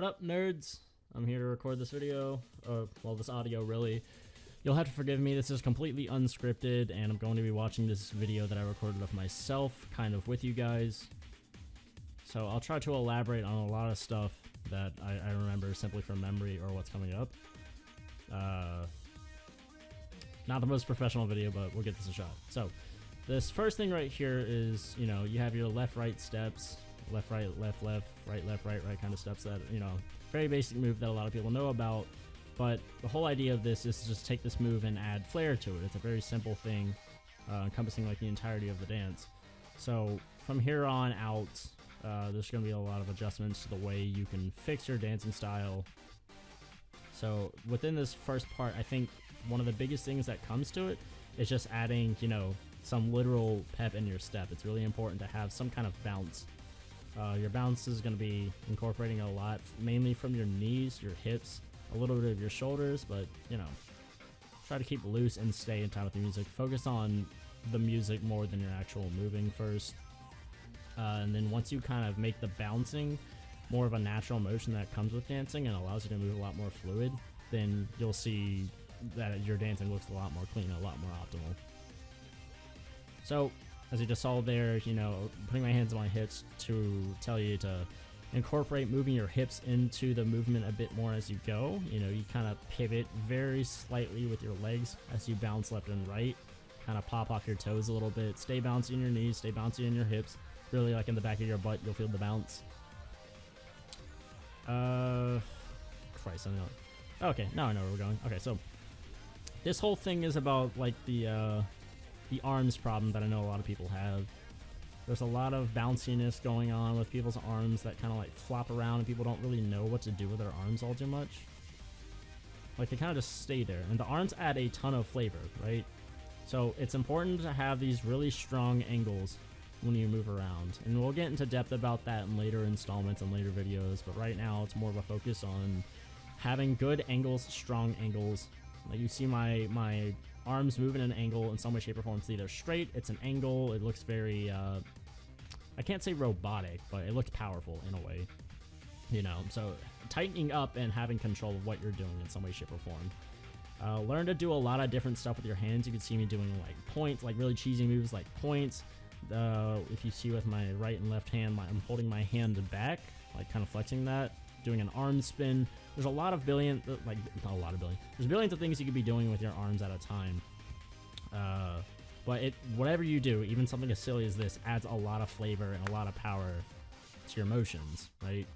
What up, nerds? I'm here to record this video, well, this audio really. You'll have to forgive me, this is completely unscripted, and I'm going to be watching this video that I recorded of myself, kind of with you guys. So I'll try to elaborate on a lot of stuff that I remember simply from memory or what's coming up. Not the most professional video, but we'll get this a shot. So, this first thing right here is, you know, you have your left-right steps, left-right, left-left, right-left, right-right kind of steps that, you know, very basic move that a lot of people know about, but the whole idea of this is to just take this move and add flair to it. It's a very simple thing, encompassing like the entirety of the dance. So, from here on out, there's going to be a lot of adjustments to the way you can fix your dancing style. So, within this first part, I think one of the biggest things that comes to it is just adding, you know, some literal pep in your step. It's really important to have some kind of bounce. Your bounce is going to be incorporating a lot, mainly from your knees, your hips, a little bit of your shoulders, but, you know, try to keep loose and stay in time with the music. Focus on the music more than your actual moving first. And then once you kind of make the bouncing more of a natural motion that comes with dancing and allows you to move a lot more fluid, then you'll see that your dancing looks a lot more clean, a lot more optimal. So, as you just saw there, you know, putting my hands on my hips to tell you to incorporate moving your hips into the movement a bit more as you go. You know, you kind of pivot very slightly with your legs as you bounce left and right. Kind of pop off your toes a little bit. Stay bouncy in your knees, stay bouncy in your hips. Really, like in the back of your butt, you'll feel the bounce. Christ, I know. Okay, now I know where we're going. Okay, so this whole thing is about like the arms problem that I know a lot of people have. There's a lot of bounciness going on with people's arms that kind of like flop around, and people don't really know what to do with their arms all too much. Like they kind of just stay there, and the arms add a ton of flavor, right? So it's important to have these really strong angles when you move around, and we'll get into depth about that in later installments and later videos, but right now it's more of a focus on having good angles, strong angles. Like you see my arms move in an angle in some way, shape, or form. It's either straight, it's an angle, it looks very, I can't say robotic, but it looks powerful in a way, you know. So tightening up and having control of what you're doing in some way, shape, or form. Learn to do a lot of different stuff with your hands. You can see me doing like points, like really cheesy moves like points. If you see with my right and left hand, I'm holding my hand back, like kind of flexing that, doing an arm spin. There's a lot of there's billions of things you could be doing with your arms at a time. But whatever you do, even something as silly as this, adds a lot of flavor and a lot of power to your motions, right?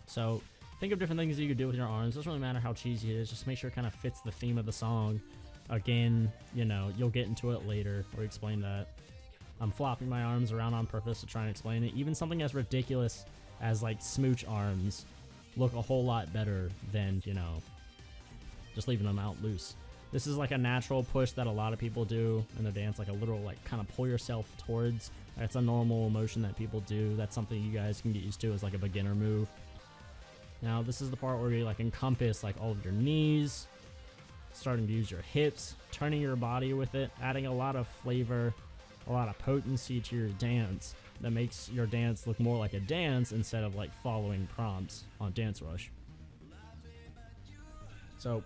So think of different things you could do with your arms. It doesn't really matter how cheesy it is, just make sure it kind of fits the theme of the song. Again, you know, you'll get into it later or explain that. I'm flopping my arms around on purpose to try and explain it. Even something as ridiculous as like smooch arms look a whole lot better than, you know, just leaving them out loose. This is like a natural push that a lot of people do in the dance, like a literal like kind of pull yourself towards. That's a normal motion that people do. That's something you guys can get used to as like a beginner move. Now this is the part where you like encompass like all of your knees, starting to use your hips, turning your body with it, adding a lot of flavor, a lot of potency to your dance that makes your dance look more like a dance instead of like following prompts on Dance Rush. So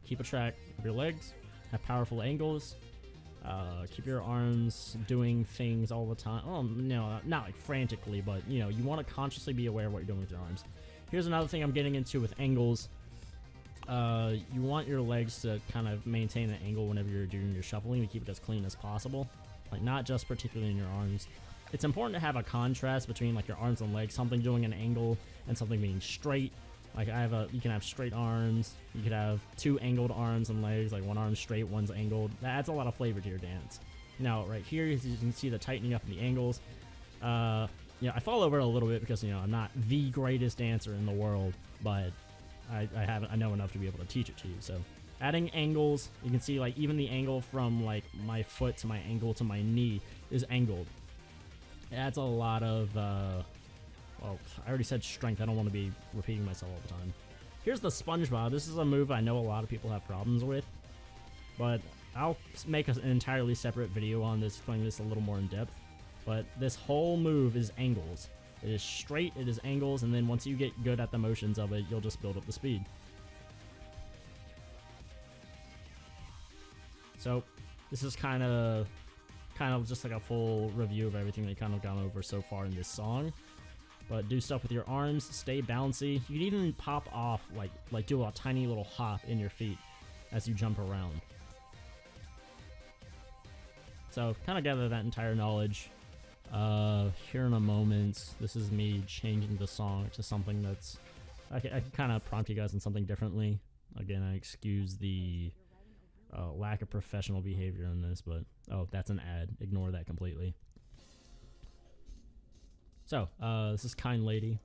keep a track of your legs, have powerful angles, keep your arms doing things all the time. Oh no, not like frantically, but you know, you want to consciously be aware of what you're doing with your arms. Here's another thing I'm getting into with angles. You want your legs to kind of maintain an angle whenever you're doing your shuffling to keep it as clean as possible. Like not just particularly in your arms. It's important to have a contrast between like your arms and legs, something doing an angle and something being straight. Like you can have straight arms, you could have two angled arms and legs, like one arm straight, one's angled. That adds a lot of flavor to your dance. Now right here, you can see the tightening up in the angles. You know, I fall over it a little bit because, you know, I'm not the greatest dancer in the world, but I know enough to be able to teach it to you. So adding angles, you can see like even the angle from like my foot to my ankle to my knee is angled. It adds a lot of, well, I already said strength. I don't want to be repeating myself all the time. Here's the SpongeBob. This is a move I know a lot of people have problems with, but I'll make an entirely separate video on this, explaining this a little more in depth. But this whole move is angles. It is straight, it is angles, and then once you get good at the motions of it, you'll just build up the speed. So this is kind of just like a full review of everything they kind of gone over so far in this song. But do stuff with your arms, stay bouncy. You can even pop off, like do a tiny little hop in your feet as you jump around. So kind of gather that entire knowledge. Here in a moment, this is me changing the song to something that's... I can kind of prompt you guys on something differently. Again, I excuse the lack of professional behavior in this, but... Oh, that's an ad. Ignore that completely. So, this is Kind Lady.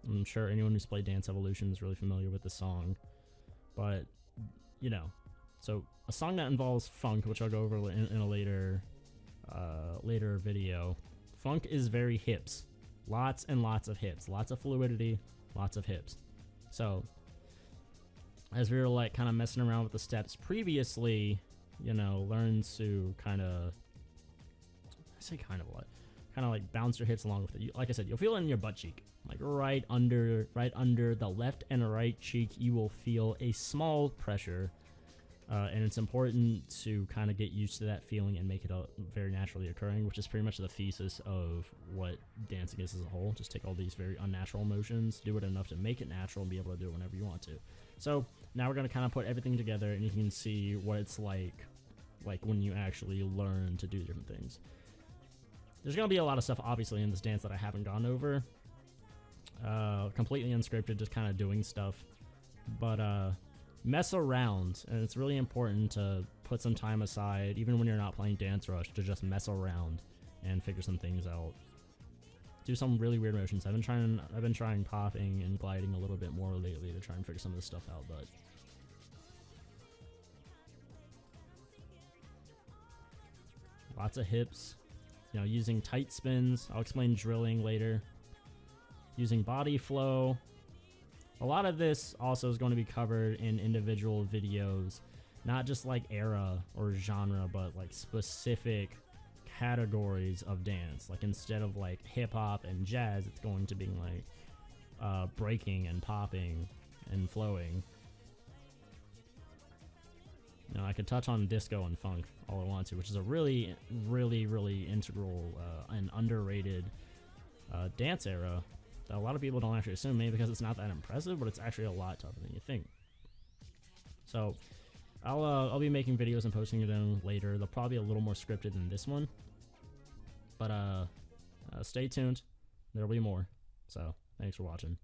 I'm sure anyone who's played Dance Evolution is really familiar with the song. But, you know. So, a song that involves funk, which I'll go over in a later video. Funk is very hips. Lots and lots of hips. Lots of fluidity, lots of hips. So, as we were like kind of messing around with the steps previously, you know, learn to kind of... I say kind of what? Kind of like bounce your hips along with it. Like I said, you'll feel it in your butt cheek. Like right under the left and right cheek, you will feel a small pressure. And it's important to kind of get used to that feeling and make it very naturally occurring, which is pretty much the thesis of what dancing is as a whole. Just take all these very unnatural motions, do it enough to make it natural, and be able to do it whenever you want to. So now we're going to kind of put everything together, and you can see what it's like when you actually learn to do different things. There's going to be a lot of stuff, obviously, in this dance that I haven't gone over. Completely unscripted, just kind of doing stuff. But, mess around, and it's really important to put some time aside, even when you're not playing Dance Rush, to just mess around and figure some things out. Do some really weird motions. I've been trying popping and gliding a little bit more lately to try and figure some of this stuff out, but lots of hips, you know, using tight spins. I'll explain drilling later. Using body flow. A lot of this also is going to be covered in individual videos, not just like era or genre, but like specific categories of dance. Like instead of like hip hop and jazz, it's going to be like breaking and popping and flowing. You know, I could touch on disco and funk all I want to, which is a really, really, really integral and underrated dance era that a lot of people don't actually assume, maybe because it's not that impressive, but it's actually a lot tougher than you think. So I'll be making videos and posting them later. They'll probably be a little more scripted than this one, but stay tuned. There'll be more. So thanks for watching.